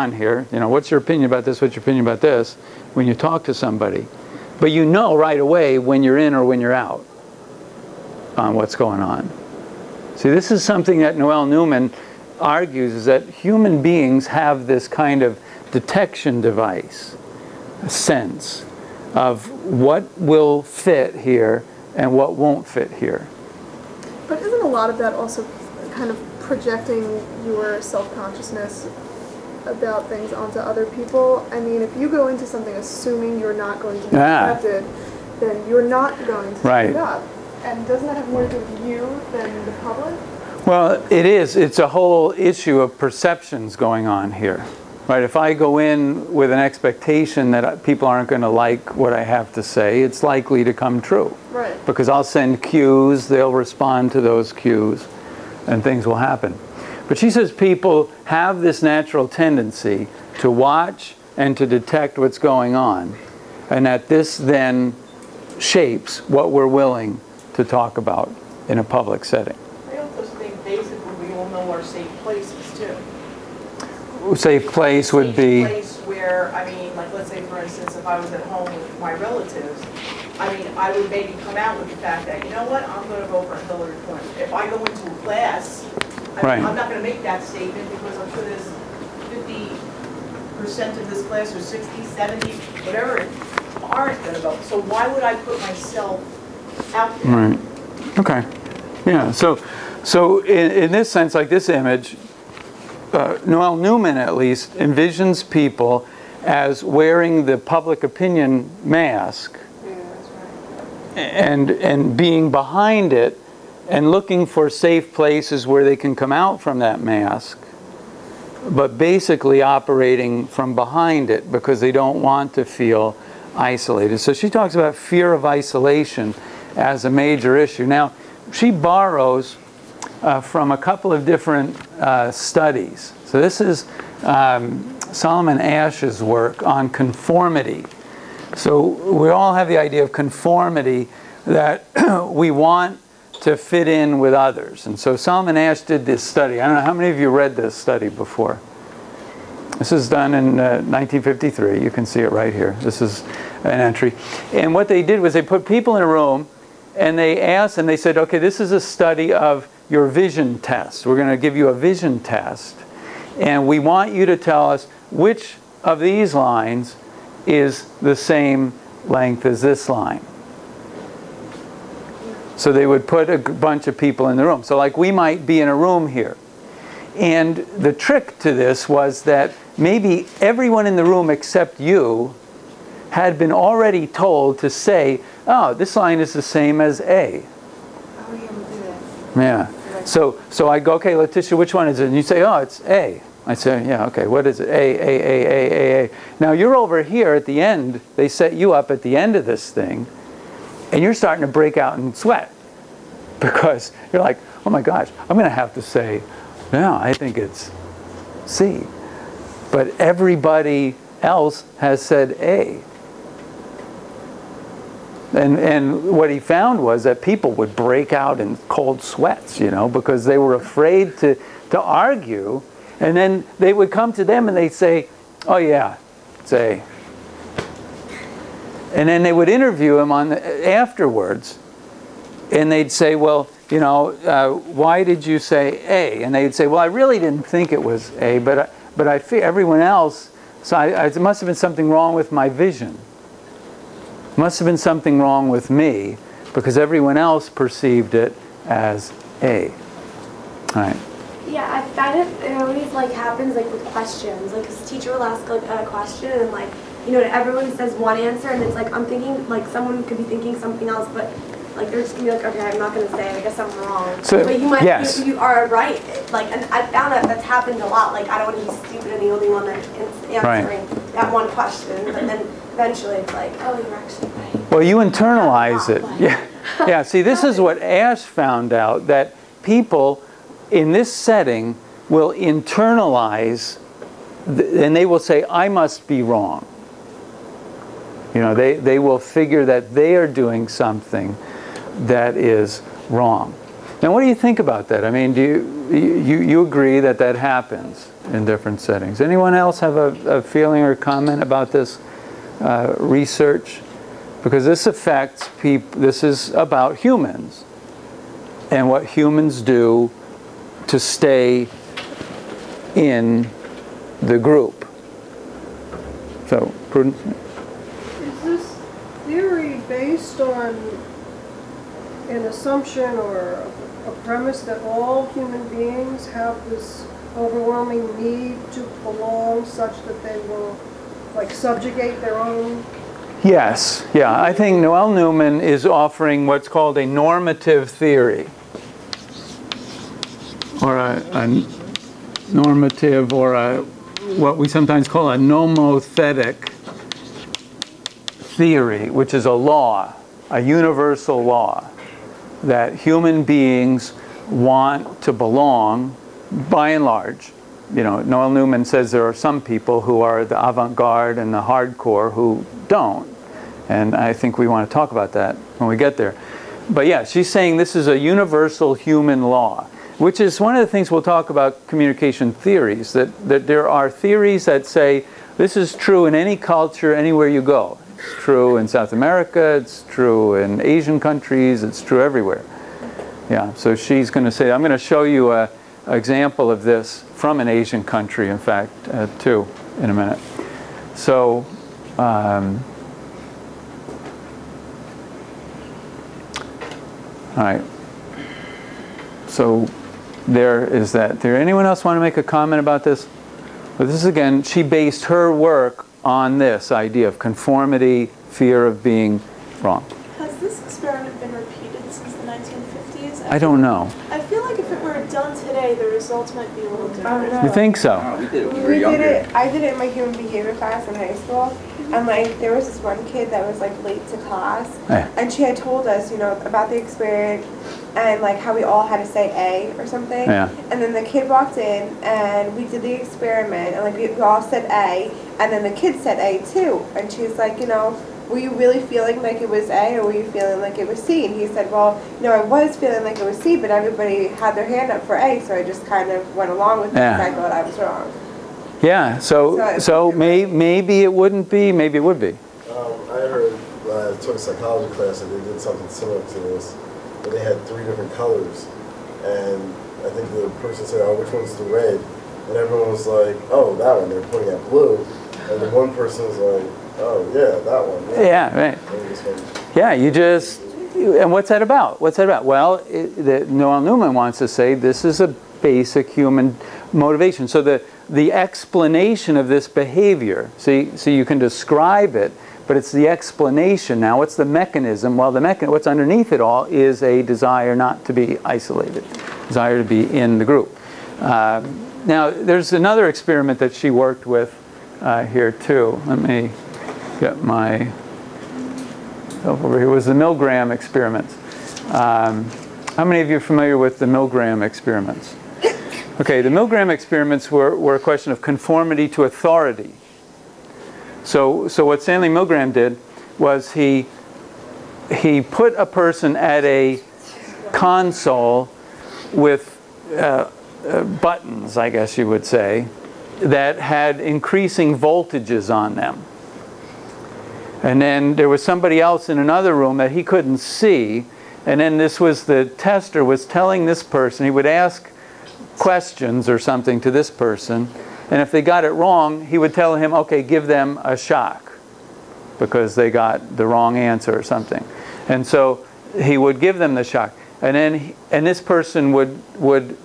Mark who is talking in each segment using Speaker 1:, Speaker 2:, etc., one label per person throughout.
Speaker 1: on here. You know, what's your opinion about this? What's your opinion about this? When you talk to somebody. But you know right away when you're in or when you're out on what's going on. See, this is something that Noel Newman argues, is that human beings have this kind of detection device, a sense of what will fit here and what won't fit here.
Speaker 2: But isn't a lot of that also kind of projecting your self-consciousness about things onto other people? I mean, if you go into something assuming you're not going to be accepted, then you're not going to speak up. And doesn't that have more to do with you than the public?
Speaker 1: Well, it is. It's a whole issue of perceptions going on here. Right? If I go in with an expectation that people aren't going to like what I have to say, it's likely to come true.
Speaker 2: Right.
Speaker 1: Because I'll send cues, they'll respond to those cues, and things will happen. But she says people have this natural tendency to watch and to detect what's going on, and that this then shapes what we're willing to talk about in a public setting.
Speaker 3: I also think basically we all know our safe places too.
Speaker 1: Safe place would be...
Speaker 3: Safe place where, I mean, like let's say for instance if I was at home with my relatives, I mean, I would maybe come out with the fact that, you know what, I'm going to vote for Hillary Clinton. If I go into a class, I mean, I'm not going to make that statement because I'm sure there's 50% of this class or 60, 70, whatever, aren't going to vote. So why would I put myself out there?
Speaker 1: Right. Okay. Yeah. So in this sense, like this image, Noel Newman at least envisions people as wearing the public opinion mask, and being behind it and looking for safe places where they can come out from that mask, but basically operating from behind it because they don't want to feel isolated. So she talks about fear of isolation as a major issue. Now, she borrows from a couple of different studies. So this is Solomon Ash's work on conformity. So we all have the idea of conformity, that we want to fit in with others. And so Solomon Ash did this study. I don't know, how many of you read this study before? This is done in 1953. You can see it right here. This is an entry. And what they did was they put people in a room and they asked, and they said, okay, this is a study of your vision test. We're going to give you a vision test. And we want you to tell us which of these lines is the same length as this line. So they would put a bunch of people in the room. So like we might be in a room here. And the trick to this was that maybe everyone in the room except you had been already told to say, oh, this line is the same as A.
Speaker 2: Oh, yeah, we'll do that.
Speaker 1: Yeah. So I go, okay, Letitia, which one is it? And you say, oh, it's A. I say, yeah, okay, what is it? A. Now you're over here at the end. They set you up at the end of this thing, and you're starting to break out in sweat because you're like, oh my gosh, I'm going to have to say, no, I think it's C. But everybody else has said A. And what he found was that people would break out in cold sweats, you know, because they were afraid to argue. And then they would come to them and they'd say, oh yeah, it's A. And then they would interview him afterwards. And they'd say, well, you know, why did you say A? And they'd say, well, I really didn't think it was A, but I feel everyone else, so it must have been something wrong with my vision. It must have been something wrong with me because everyone else perceived it as A. All right.
Speaker 4: Yeah, I find it always like happens like with questions. Like this teacher will ask like a question and like, you know, everyone says one answer and it's like I'm thinking like someone could be thinking something else, but like they're just gonna be like, okay, I'm not gonna say it, I guess I'm wrong.
Speaker 1: So,
Speaker 4: but you might
Speaker 1: yes.
Speaker 4: you are right. Like, and I found that that's happened a lot. Like I don't want to be stupid and the only one that's answering that one question, but then eventually it's like, oh, you're actually right.
Speaker 1: Well, you internalize it. Yeah. Yeah, see, this is what Ash found out, that people in this setting will internalize, and they will say, I must be wrong. You know, they will figure that they are doing something that is wrong. Now, what do you think about that? I mean, do you agree that that happens in different settings? Anyone else have a feeling or comment about this research? Because this affects people. This is about humans and what humans do to stay in the group. So, Prudence?
Speaker 5: Is this theory based on an assumption or a premise that all human beings have this overwhelming need to belong such that they will, like, subjugate their own?
Speaker 1: Yes, yeah. I think Noel Newman is offering what's called a normative theory, or a normative, or what we sometimes call a nomothetic theory, which is a law, a universal law, that human beings want to belong, by and large. You know, Noel Newman says there are some people who are the avant-garde and the hardcore who don't. And I think we want to talk about that when we get there. But yeah, she's saying this is a universal human law, which is one of the things we'll talk about communication theories, that there are theories that say this is true in any culture, anywhere you go. It's true in South America, it's true in Asian countries, it's true everywhere. Yeah, so she's going to say, I'm going to show you an example of this from an Asian country, in fact, too, in a minute. So, all right. So there is that. There. Anyone else want to make a comment about this? But this is, again, she based her work on this idea of conformity, fear of being wrong.
Speaker 6: Has this experiment been repeated since the 1950s?
Speaker 1: I don't know.
Speaker 6: I feel like if it were done today, the results might be a little different.
Speaker 1: You think so?
Speaker 7: Oh, we did it when we were
Speaker 8: We did
Speaker 7: younger.
Speaker 8: it. I did it in my human behavior class in high school, and like there was this one kid that was like late to class,
Speaker 1: Yeah.
Speaker 8: and she had told us, you know, about the experiment and like how we all had to say A or something.
Speaker 1: Yeah.
Speaker 8: And then the kid walked in, and we did the experiment, and like we all said A, and then the kid said A too, and she's like, you know, were you really feeling like it was A, or were you feeling like it was C? And he said, well, you know, I was feeling like it was C, but everybody had their hand up for A, so I just kind of went along with it because I thought I was wrong.
Speaker 1: Yeah. So maybe it wouldn't be. Maybe it would be.
Speaker 9: I heard, I took a psychology class and they did something similar to this, where they had 3 different colors, and I think the person said, oh, which one's the red? And everyone was like, oh, that one. They were pointing at blue, and then one person was like, oh, yeah, that one.
Speaker 1: Yeah, right. Yeah, you just, and what's that about? What's that about? Well, Noel Newman wants to say this is a basic human motivation. So the explanation of this behavior, see, you can describe it, but it's the explanation. Now, what's the mechanism? Well, what's underneath it all is a desire not to be isolated, desire to be in the group. Now, there's another experiment that she worked with here too. Let me get my over here. It was the Milgram experiments. How many of you are familiar with the Milgram experiments? Okay, the Milgram experiments were a question of conformity to authority. So what Stanley Milgram did was he put a person at a console with buttons, I guess you would say, that had increasing voltages on them. And then there was somebody else in another room that he couldn't see, and then this was the tester was telling this person, he would ask questions or something to this person, and if they got it wrong, he would tell him, okay, give them a shock because they got the wrong answer or something. And so he would give them the shock, and then this person would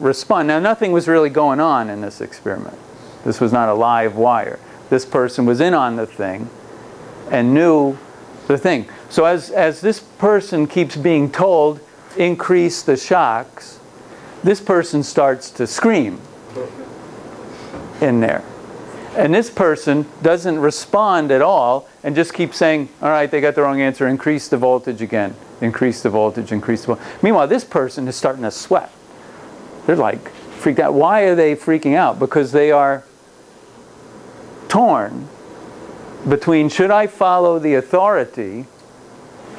Speaker 1: respond. Now, nothing was really going on in this experiment. This was not a live wire. This person was in on the thing and knew the thing. So as this person keeps being told, increase the shocks, this person starts to scream in there. And this person doesn't respond at all and just keeps saying, all right, they got the wrong answer, increase the voltage again, increase the voltage, increase the voltage. Meanwhile, this person is starting to sweat. They're like freaked out. Why are they freaking out? Because they are torn between should I follow the authority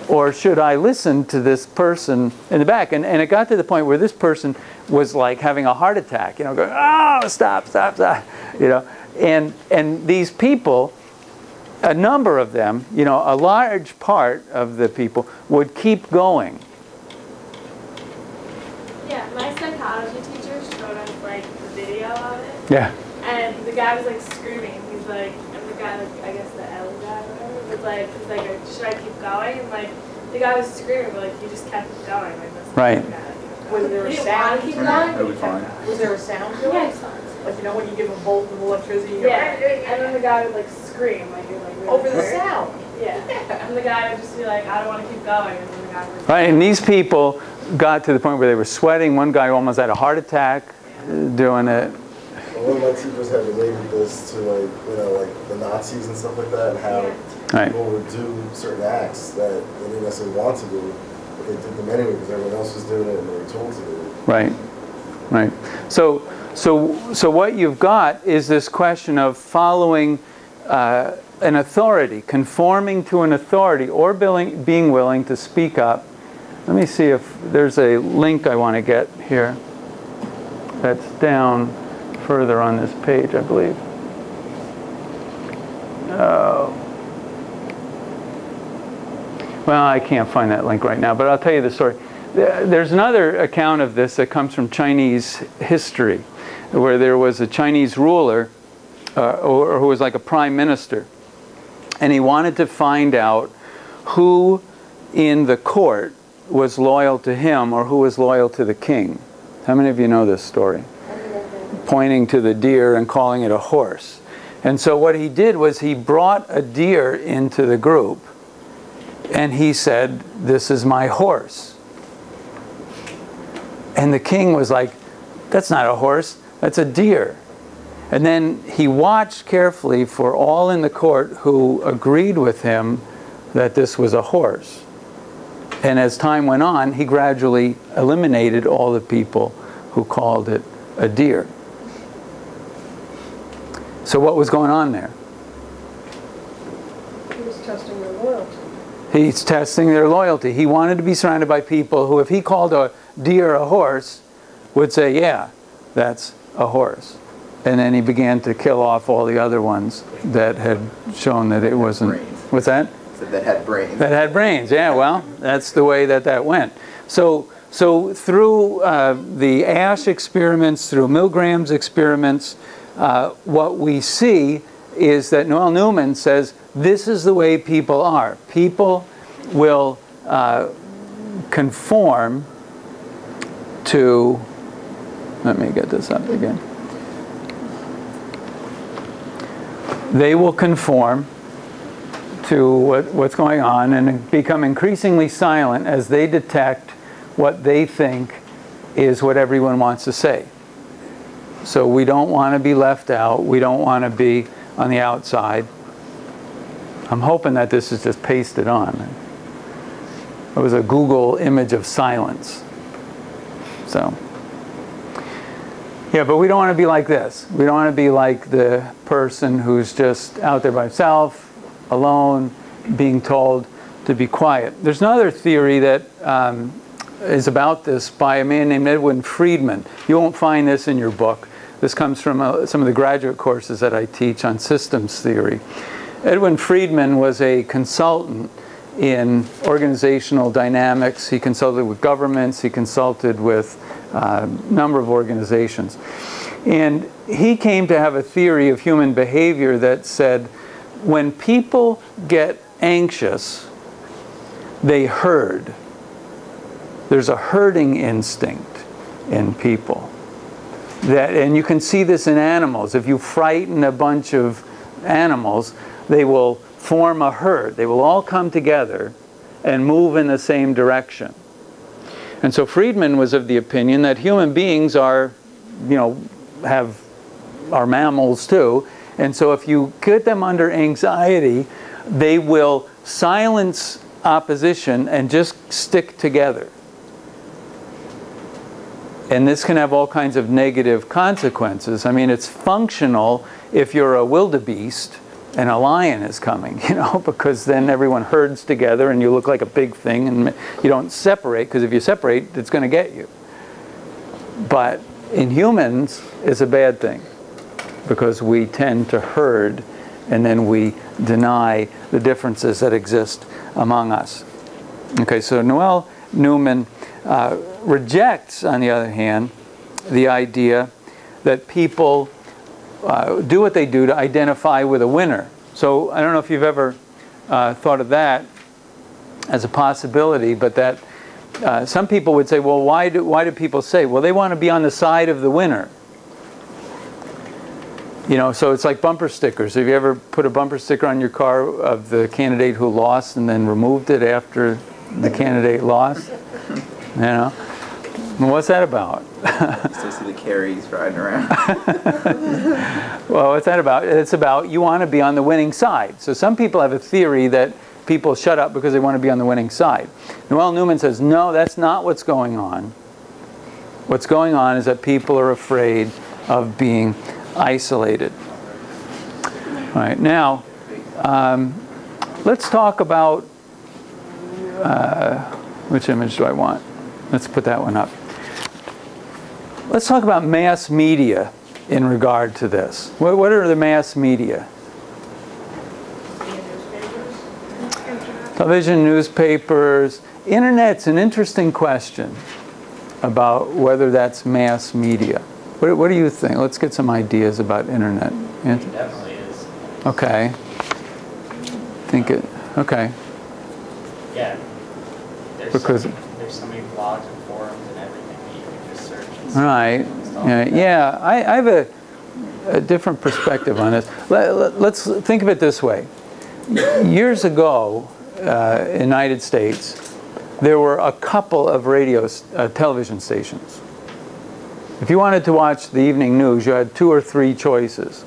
Speaker 1: Or should I listen to this person in the back? And it got to the point where this person was like having a heart attack, you know, going, oh, stop, stop, stop, you know. And these people, a number of them, you know, a large part of the people would keep going.
Speaker 6: Yeah, my psychology teacher showed us like the video of it.
Speaker 1: Yeah.
Speaker 6: And the guy was like screaming. He's like, and the guy, like, I guess the L guy or whatever, was like, he's like, should I keep going? And like, the guy was screaming, but like, he just kept going. Like, that's
Speaker 1: Right.
Speaker 3: Was there a
Speaker 6: He didn't
Speaker 3: sound?
Speaker 6: want to keep going.
Speaker 7: That would be fine.
Speaker 3: Was there a sound to it?
Speaker 6: Yeah, it's fine.
Speaker 3: Like, you know when you give a bolt of electricity? You go,
Speaker 6: Yeah, and then the guy would like scream, like, you're like really
Speaker 3: over the
Speaker 6: scared.
Speaker 3: sound.
Speaker 6: Yeah, and the guy would just be like, I don't want to keep going, and then the guy would.
Speaker 1: Right, and these people got to the point where they were sweating. One guy almost had a heart attack doing it.
Speaker 9: One of my teachers had related this to, like, you know, like the Nazis and stuff like that, and how
Speaker 1: Right.
Speaker 9: people would do certain acts that they didn't necessarily want to do, but they did them anyway because everyone else was doing it and they were told to do it.
Speaker 1: Right, right. So what you've got is this question of following an authority, conforming to an authority, or being willing to speak up. Let me see if there's a link I want to get here. That's down further on this page, I believe. Well, I can't find that link right now, but I'll tell you the story. There's another account of this that comes from Chinese history, where there was a Chinese ruler, or who was like a prime minister, and he wanted to find out who in the court was loyal to him or who was loyal to the king. How many of you know this story? Pointing to the deer and calling it a horse. And so what he did was he brought a deer into the group, and he said, "This is my horse." And the king was like, "That's not a horse, that's a deer." And then he watched carefully for all in the court who agreed with him that this was a horse. And as time went on, he gradually eliminated all the people who called it a deer. So what was going on there?
Speaker 5: He was testing their loyalty.
Speaker 1: He's testing their loyalty. He wanted to be surrounded by people who, if he called a deer a horse, would say, "Yeah, that's a horse." And then he began to kill off all the other ones that had shown that it wasn't.
Speaker 7: Brains.
Speaker 1: What's that?
Speaker 7: So that had brains.
Speaker 1: That had brains, yeah, well, that's the way that went. So through the Ash experiments, through Milgram's experiments, what we see is that Noel Newman says this is the way people are. People will conform to, let me get this up again. They will conform to what's going on and become increasingly silent as they detect what they think is what everyone wants to say. So we don't want to be left out. We don't want to be on the outside. I'm hoping that this is just pasted on. It was a Google image of silence. So, yeah, but we don't want to be like this. We don't want to be like the person who's just out there by himself, alone, being told to be quiet. There's another theory that is about this by a man named Edwin Friedman. You won't find this in your book. This comes from some of the graduate courses that I teach on systems theory. Edwin Friedman was a consultant in organizational dynamics. He consulted with governments. He consulted with a number of organizations. And he came to have a theory of human behavior that said when people get anxious, they herd. There's a herding instinct in people. And you can see this in animals. If you frighten a bunch of animals, they will form a herd. They will all come together and move in the same direction. And so Friedman was of the opinion that human beings are, are mammals too. And so if you get them under anxiety, they will silence opposition and just stick together. And this can have all kinds of negative consequences. I mean, it's functional if you're a wildebeest and a lion is coming, you know, because then everyone herds together and you look like a big thing, and you don't separate, because if you separate, it's going to get you. But in humans, it's a bad thing, because we tend to herd, and then we deny the differences that exist among us. Okay, so Noel Newman rejects, on the other hand, the idea that people do what they do to identify with a winner. So I don't know if you've ever thought of that as a possibility, but that some people would say, well, why do people say? Well, they want to be on the side of the winner. You know, so it's like bumper stickers. Have you ever put a bumper sticker on your car of the candidate who lost and then removed it after the candidate lost? You know? Well, what's that about?
Speaker 7: Still see the carries riding around.
Speaker 1: Well, what's that about? It's about you want to be on the winning side. So some people have a theory that people shut up because they want to be on the winning side. Noel Newman says, no, that's not what's going on. What's going on is that people are afraid of being isolated. All right, now, let's talk about, which image do I want? Let's put that one up. Let's talk about mass media in regard to this. What are the mass media? Television, newspapers. Internet's an interesting question about whether that's mass media. What do you think? Let's get some ideas about internet.
Speaker 10: It definitely is.
Speaker 1: Okay. Think it. Okay.
Speaker 10: Yeah. There's so many blogs and forums and everything that you can just search.
Speaker 1: Right. Yeah. I have a different perspective on this. Let's think of it this way. Years ago, in the United States, there were a couple of television stations. If you wanted to watch the evening news, you had 2 or 3 choices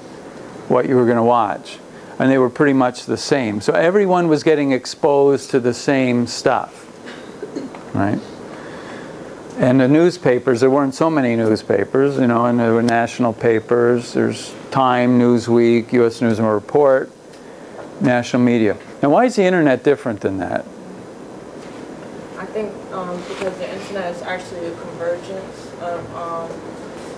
Speaker 1: what you were going to watch. And they were pretty much the same. So everyone was getting exposed to the same stuff. Right? And the newspapers, there weren't so many newspapers, you know, and there were national papers. There's Time, Newsweek, U.S. News and World Report, national media. Now, why is the internet different than that?
Speaker 3: I think because the internet is actually a convergence of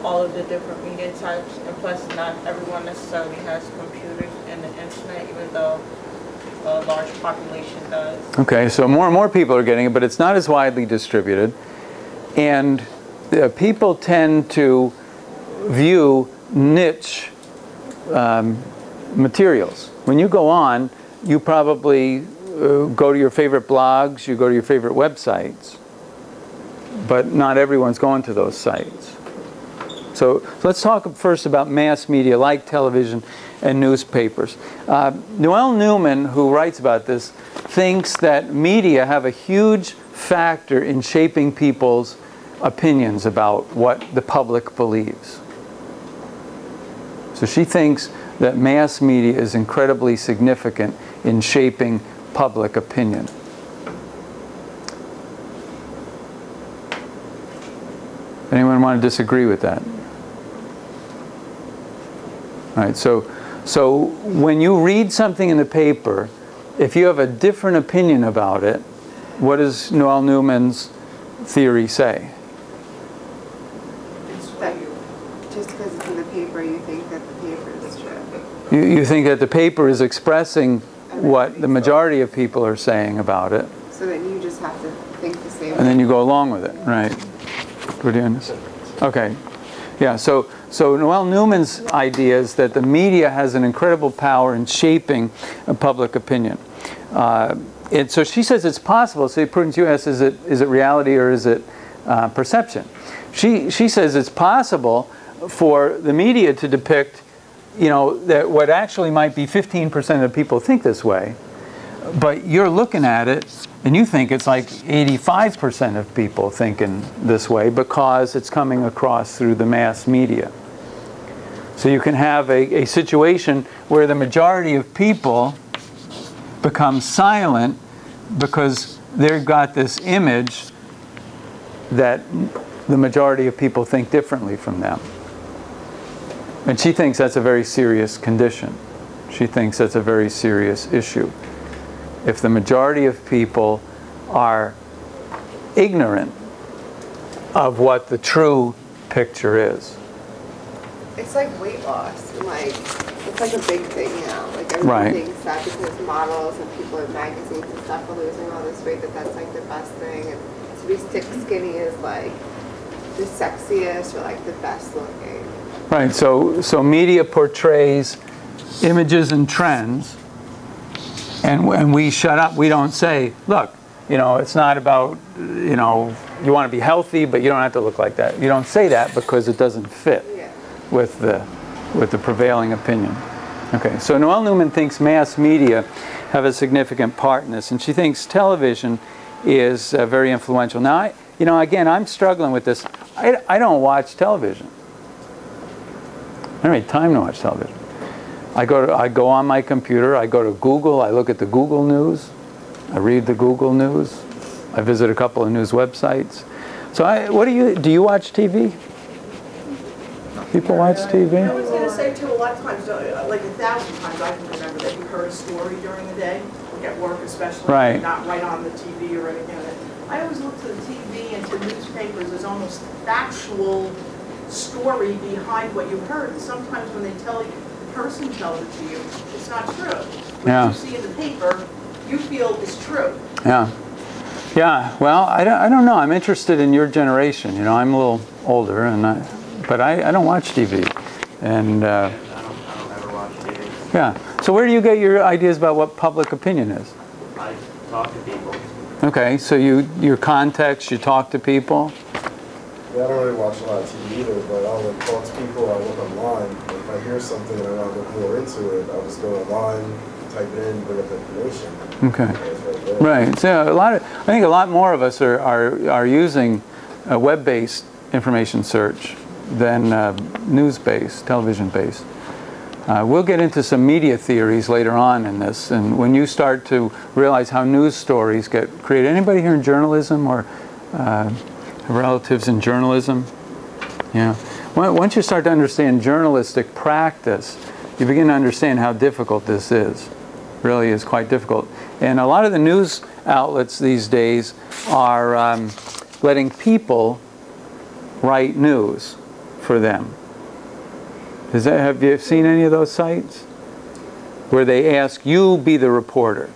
Speaker 3: all of the different media types, and plus not everyone necessarily has computers and the internet, even though a large population does. Okay, so more and more people are getting it, but it's not as widely distributed. And people tend to view niche materials. When you go on, you probably go to your favorite blogs, you go to your favorite websites, but not everyone's going to those sites. So let's talk first about mass media like television and newspapers. Noel Newman, who writes about this, thinks that media have a huge factor in shaping people's opinions about what the public believes. So she thinks that mass media is incredibly significant in shaping public opinion. Anyone want to disagree with that? All right, so when you read something in the paper, if you have a different opinion about it, what does Noel Newman's theory say?
Speaker 8: That just because it's in the paper, you think that the paper is true.
Speaker 1: You think that the paper is expressing what the majority of people are saying about it.
Speaker 8: So then you just have to think the same way.
Speaker 1: And then you go along with it, right? Okay. Yeah, so Noel Newman's idea is that the media has an incredible power in shaping public opinion. And so she says it's possible. So Prudence, you asked, is it reality or is it perception? She says it's possible for the media to depict, you know, that what actually might be 15% of people think this way, but you're looking at it and you think it's like 85% of people thinking this way because it's coming across through the mass media. So you can have a situation where the majority of people become silent because they've got this image that the majority of people think differently from them. And she thinks that's a very serious condition. She thinks that's a very serious issue. If the majority of people are ignorant of what the true picture is.
Speaker 8: It's like weight loss, and like it's like a big thing now. Like
Speaker 1: Right.
Speaker 8: everybody thinks that because models and people in magazines and stuff are losing all this weight, that's like the best thing. And to be stick skinny is like the sexiest or like the best looking.
Speaker 1: Right. So media portrays images and trends, and we shut up. We don't say, look, you know, it's not about, you know, you want to be healthy, but you don't have to look like that. You don't say that because it doesn't fit with the prevailing opinion. Okay, so Noelle Newman thinks mass media have a significant part in this, and she thinks television is very influential. Now, again, I'm struggling with this. I don't watch television. I don't have time to watch television. I go on my computer, I go to Google, I look at the Google News, I read the Google News, I visit a couple of news websites. So do you watch TV? People watch TV?
Speaker 3: I was going to say too, a lot of times, like 1,000 times I can remember that you heard a story during the day, like at work especially,
Speaker 1: right.
Speaker 3: Not right on the TV or anything like that. I always look to the TV and to newspapers as almost factual story behind what you heard. And sometimes when they tell you, the person tells it to you, it's not true. What you see in the paper, you feel is true.
Speaker 1: Yeah. Yeah, well, I don't know. I'm interested in your generation. You know, I'm a little older, but I don't watch TV. And
Speaker 10: I don't ever watch TV.
Speaker 1: Yeah. So where do you get your ideas about what public opinion is?
Speaker 10: I talk to people.
Speaker 1: Okay, so your context, you talk to people?
Speaker 9: Yeah, I don't really watch a lot of TV either, but I'll like talk to people, I look online. If I hear something and I want to look more into it, I'll just go online, type it in, bring up the information.
Speaker 1: Okay. Right. So I think a lot more of us are using a web-based information search than news-based, television-based. We'll get into some media theories later on in this, and when you start to realize how news stories get created. Anybody here in journalism or relatives in journalism? Yeah. Once you start to understand journalistic practice, you begin to understand how difficult this is. It really is quite difficult. And a lot of the news outlets these days are letting people write news for them. Have you seen any of those sites? Where they ask, you be the reporter.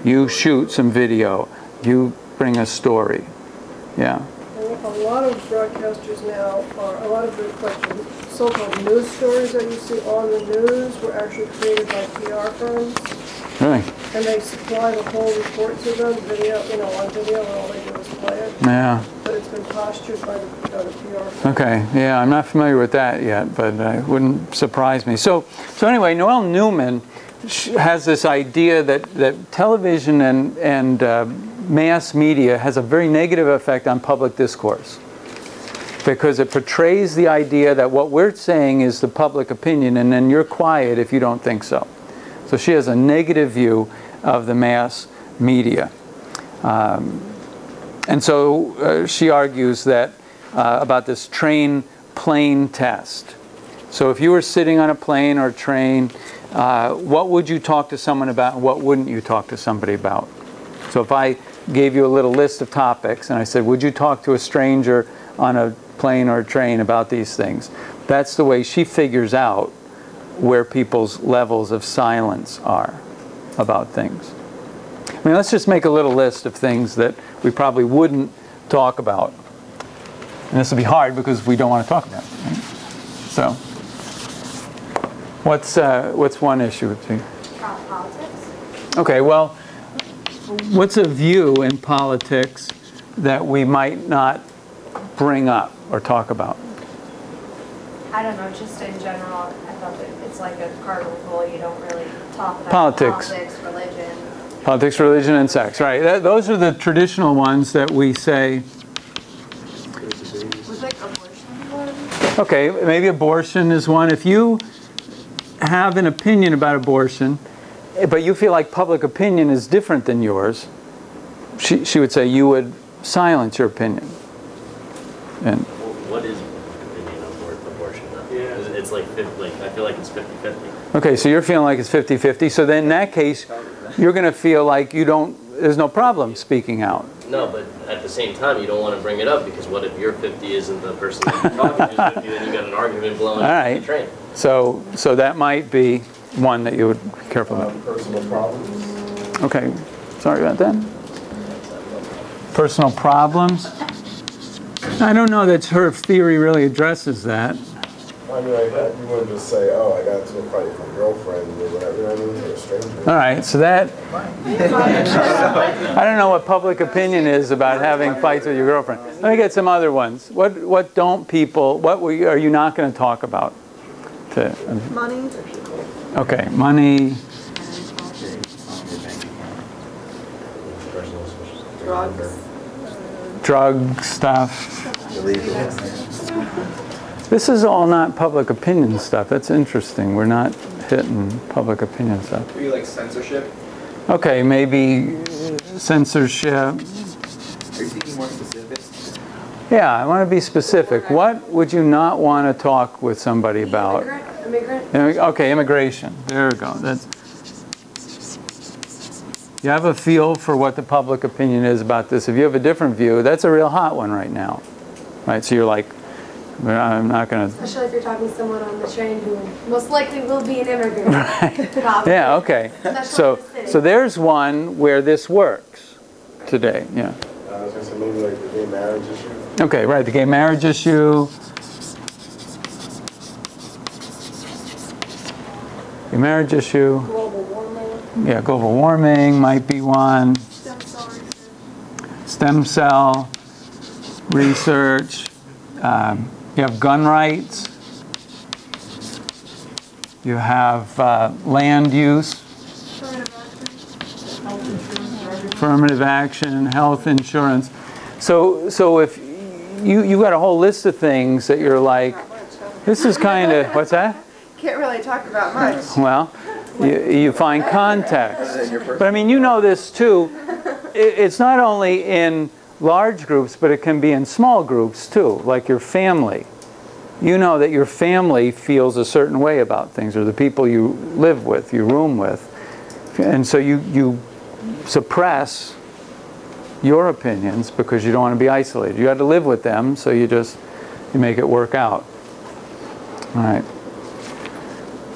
Speaker 1: You shoot some video. You bring a story. Yeah.
Speaker 5: A lot of broadcasters now a lot of the so-called news stories that you see on the news were actually created by PR firms.
Speaker 1: Really?
Speaker 5: And they supply the whole report to them, video, on video, and all they do is play it.
Speaker 1: Yeah.
Speaker 5: But it's been postured by the PR firms.
Speaker 1: Okay, yeah, I'm not familiar with that yet, but it wouldn't surprise me. So anyway, Noelle Newman has this idea that television and mass media has a very negative effect on public discourse, because it portrays the idea that what we're saying is the public opinion, and then you're quiet if you don't think so. So she has a negative view of the mass media. And so she argues that about this train-plane test. So if you were sitting on a plane or train, what would you talk to someone about and what wouldn't you talk to somebody about? So if I gave you a little list of topics and I said, would you talk to a stranger on a plane or a train about these things? That's the way she figures out where people's levels of silence are about things. I mean, let's just make a little list of things that we probably wouldn't talk about. And this will be hard because we don't want to talk about it. Right? So, what's one issue with you?
Speaker 4: Politics.
Speaker 1: Okay, well, what's a view in politics that we might not bring up or talk about?
Speaker 4: I don't know, just in general, I thought that it's like a cardinal rule, you don't really talk about
Speaker 1: Politics.
Speaker 4: religion.
Speaker 1: Politics, religion, and sex, right. Those are the traditional ones that we say.
Speaker 8: Was like abortion one?
Speaker 1: Okay, maybe abortion is one. If you have an opinion about abortion, but you feel like public opinion is different than yours, she would say you would silence your opinion. And
Speaker 11: what is opinion of abortion though? Yeah. It's like I feel like it's 50-50.
Speaker 1: Okay, so you're feeling like it's 50-50. So then in that case, you're going to feel like there's no problem speaking out.
Speaker 11: No, but at the same time, you don't want to bring it up because what if your 50 isn't the person that you're talking to 50, then you got an argument blowing up the train.
Speaker 1: So that might be one that you would be careful about.
Speaker 9: Personal problems.
Speaker 1: Okay, sorry about that. Personal problems. I don't know that her theory really addresses that.
Speaker 9: I mean, you wouldn't just say, oh, I got into a fight with my girlfriend or whatever, you know what I mean, or a stranger.
Speaker 1: All right, so that, I don't know what public opinion is about having fights with your girlfriend. Let me get some other ones. What don't people, are you not going to talk about?
Speaker 2: Money.
Speaker 1: Okay, money.
Speaker 2: Drugs.
Speaker 1: Drug stuff. This is all not public opinion stuff. That's interesting. We're not hitting public opinion stuff.
Speaker 7: Do you like censorship?
Speaker 1: Okay, maybe censorship.
Speaker 7: Are you seeking more specific?
Speaker 1: Yeah, I want to be specific. What would you not want to talk with somebody about?
Speaker 4: Immigrant.
Speaker 1: Okay, immigration. There we go. You have a feel for what the public opinion is about this. If you have a different view, that's a real hot one right now. Right? So you're like, I'm not going to...
Speaker 4: Especially if you're talking to someone on the train who most likely will be an immigrant.
Speaker 1: Right. Yeah, okay. So there's one where this works today. Yeah.
Speaker 9: I was going to say maybe like the gay marriage issue.
Speaker 1: Okay, right. The gay marriage issue. Gay marriage issue.
Speaker 4: Global warming.
Speaker 1: Yeah, global warming might be one. Stem cell research. You have gun rights. You have land use. Affirmative action, health insurance. So if you got a whole list of things that you're like, this is kind of, what's that?
Speaker 8: Can't really talk about much.
Speaker 1: Well, you find context. But I mean, you know this too. It's not only in large groups, but it can be in small groups too, like your family. You know that your family feels a certain way about things, or the people you live with, you room with. And so you suppress your opinions because you don't want to be isolated. You got to live with them, so you make it work out. All right.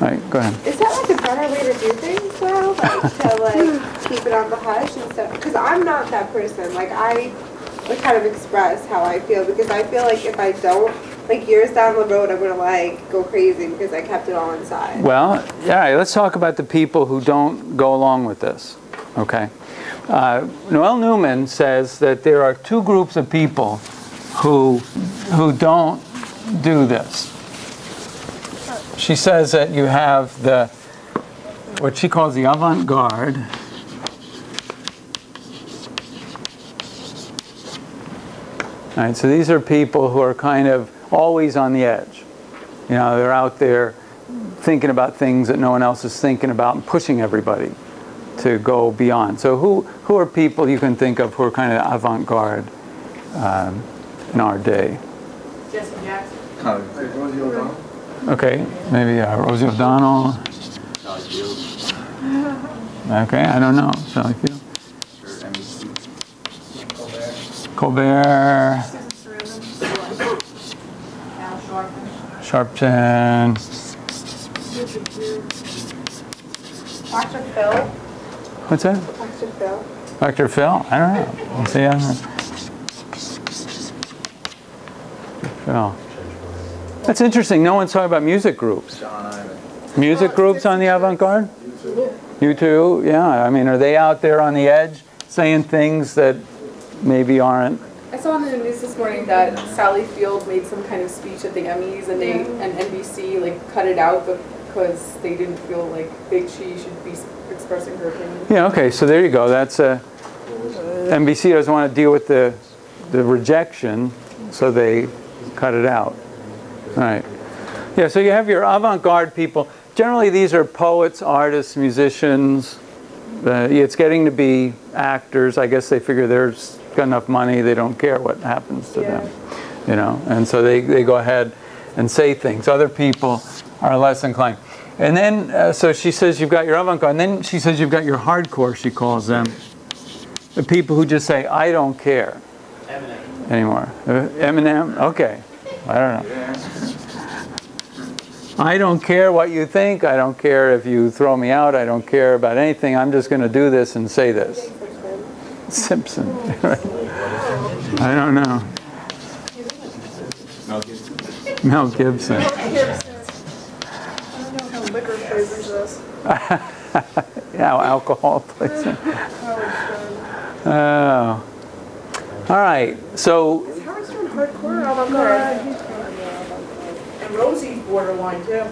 Speaker 1: All right, go ahead.
Speaker 8: Is that like a better way to do things though? Like to like keep it on the hush and stuff? Because I'm not that person. Like I would kind of express how I feel, because I feel like if I don't, like years down the road, I'm gonna like go crazy because I kept it all inside.
Speaker 1: Well, yeah, let's talk about the people who don't go along with this. Okay. Noel Newman says that there are two groups of people who don't do this. She says that you have what she calls the avant-garde. All right, so these are people who are kind of always on the edge. You know, they're out there thinking about things that no one else is thinking about and pushing everybody to go beyond. So who are people you can think of who are kind of avant-garde in our day?
Speaker 3: Jesse Jackson.
Speaker 7: Rosie O'Donnell.
Speaker 1: Okay, maybe Rosie O'Donnell. Okay, I don't know. Sally Field. Colbert. Sharpton.
Speaker 8: Dr. Phil.
Speaker 1: What's that?
Speaker 8: Dr. Phil.
Speaker 1: Dr. Phil? I don't know. Let's see. I don't know. Phil. That's interesting. No one's talking about music groups. Music groups on the avant-garde? You too? Yeah. I mean, are they out there on the edge saying things that maybe aren't?
Speaker 12: I saw on the news this morning that Sally Field made some kind of speech at the Emmys, and and NBC like cut it out because they didn't feel like she should be expressing her opinion.
Speaker 1: Yeah. Okay. So there you go. That's NBC doesn't want to deal with the rejection, so they cut it out. All right. Yeah. So you have your avant-garde people. Generally, these are poets, artists, musicians. It's getting to be actors. I guess they figure there's got enough money, they don't care what happens to them, you know, and so they go ahead and say things. Other people are less inclined. And then, so she says you've got your avant-garde, and then she says you've got your hardcore, she calls them. The people who just say, I don't care anymore. Eminem? Okay. I don't know. I don't care what you think. I don't care if you throw me out. I don't care about anything. I'm just going to do this and say this. Simpson. I don't know. Mel Gibson.
Speaker 2: I don't know how liquor flavors this.
Speaker 1: Yeah, alcohol plays in. Oh. All right. So.
Speaker 2: Is Howard Stern hardcore or avant-garde?
Speaker 3: And Rosie's borderline too.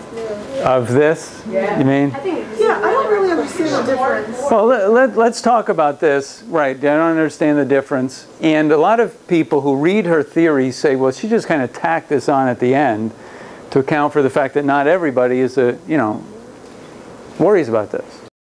Speaker 1: Of this?
Speaker 3: Yeah.
Speaker 1: You mean?
Speaker 2: Yeah, I don't really understand the difference.
Speaker 1: Well, let's talk about this. Right. I don't understand the difference. And a lot of people who read her theory say, well, she just kind of tacked this on at the end to account for the fact that not everybody is worries about this.